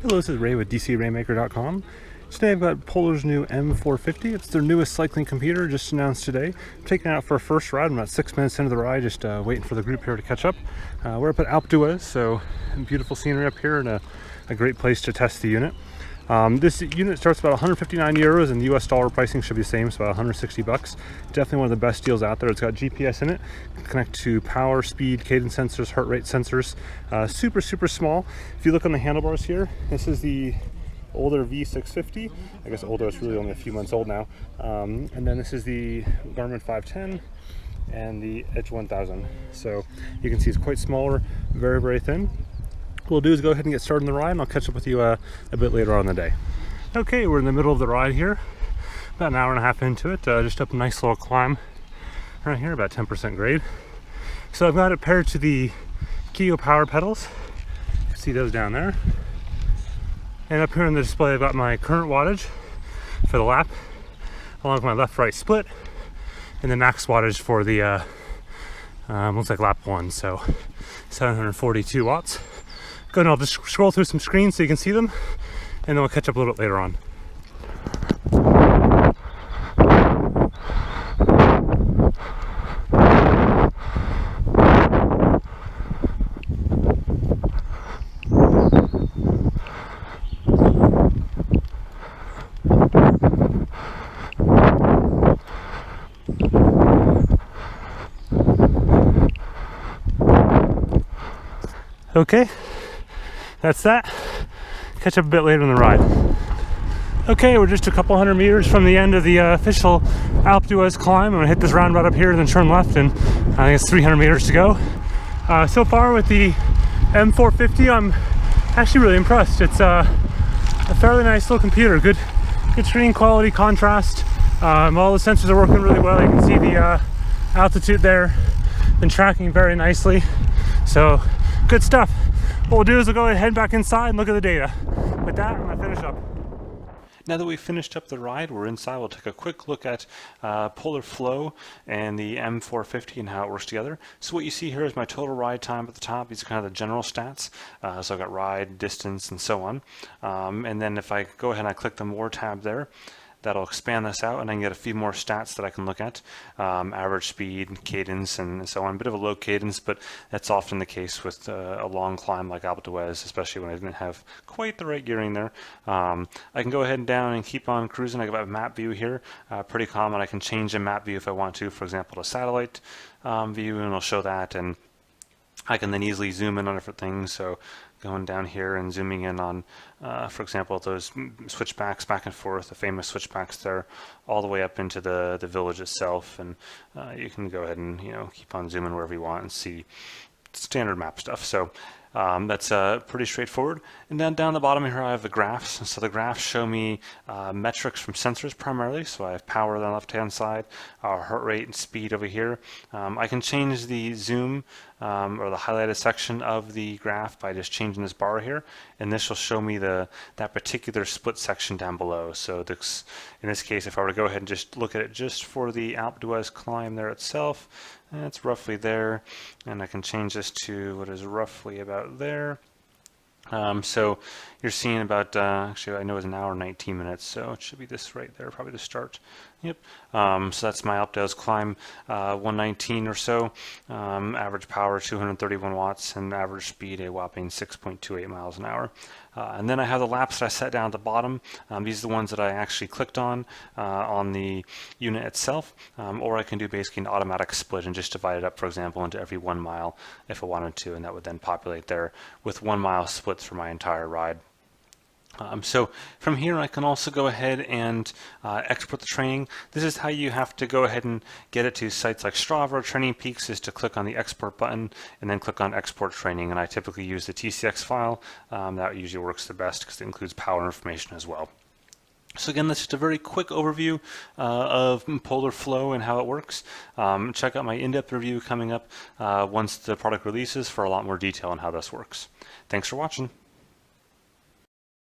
Hello, this is Ray with DCRaymaker.com. Today I've got Polar's new M450. It's their newest cycling computer, just announced today. I'm taking it out for a first ride. I'm about 6 minutes into the ride, just waiting for the group here to catch up. We're up at Alpe d'Huez, so beautiful scenery up here and a great place to test the unit. This unit starts about 159 euros, and the US dollar pricing should be the same, so about 160 bucks. Definitely one of the best deals out there. It's got GPS in it, connect to power, speed, cadence sensors, heart rate sensors. Super small. If you look on the handlebars here, this is the older V650. I guess older, it's really only a few months old now. And then this is the Garmin 510 and the Edge 1000. So you can see it's quite smaller, very thin. What we'll do is go ahead and get started on the ride, and I'll catch up with you a bit later on in the day. Okay, we're in the middle of the ride here, about an hour and a half into it, just up a nice little climb right here, about 10% grade. So I've got it paired to the Keo power pedals. You can see those down there. And up here on the display I've got my current wattage for the lap, along with my left-right split, and the max wattage for the, looks like lap 1, so 742 watts. Go ahead and I'll just scroll through some screens so you can see them, and then we'll catch up a little bit later on. Okay, that's that. Catch up a bit later in the ride. Okay, we're just a couple hundred meters from the end of the official Alpe d'Huez climb. I'm gonna hit this roundabout up here and then turn left, and I think it's 300 meters to go. So far with the M450, I'm actually really impressed. It's a fairly nice little computer. Good screen quality, contrast. All the sensors are working really well. You can see the altitude there. Been tracking very nicely. So good stuff. What we'll do is we'll go ahead and head back inside and look at the data. With that, I'm going to finish up. Now that we've finished up the ride, we're inside. We'll take a quick look at Polar Flow and the M450 and how it works together. So what you see here is my total ride time at the top. These are kind of the general stats. So I've got ride, distance, and so on. And then if I go ahead and I click the More tab there, that'll expand this out, and I can get a few more stats that I can look at. Average speed, cadence, and so on. A bit of a low cadence, but that's often the case with a long climb like Alpe d'Huez, especially when I didn't have quite the right gearing there. I can go ahead and down and keep on cruising. I have a map view here, pretty common. I can change a map view if I want to, for example, a satellite view, and it'll show that, and I can then easily zoom in on different things. So going down here and zooming in on, for example, those switchbacks back and forth, the famous switchbacks there, all the way up into the village itself, and you can go ahead and keep on zooming wherever you want and see standard map stuff. So that's pretty straightforward. And then down the bottom here I have the graphs. So the graphs show me metrics from sensors primarily. So I have power on the left hand side, heart rate and speed over here. I can change the zoom or the highlighted section of the graph by just changing this bar here, and this will show me that particular split section down below. So this, in this case, if I were to go ahead and just look at it just for the Alpe d'Huez climb there itself, it's roughly there, and I can change this to what is roughly about there. So you're seeing about, actually I know it's an hour and 19 minutes, so it should be this right there, probably the start. Yep. So that's my Alpe d'Huez climb, 119 or so, average power 231 watts, and average speed a whopping 6.28 miles an hour. And then I have the laps that I set down at the bottom. These are the ones that I actually clicked on the unit itself, or I can do basically an automatic split and just divide it up, for example, into every 1 mile if I wanted to, and that would then populate there with 1 mile splits for my entire ride. So from here I can also go ahead and export the training. This is how you have to go ahead and get it to sites like Strava or Training Peaks, is to click on the export button and then click on export training, and I typically use the TCX file. That usually works the best because it includes power information as well. So again, that's just a very quick overview of Polar Flow and how it works. Check out my in-depth review coming up once the product releases for a lot more detail on how this works. Thanks for watching.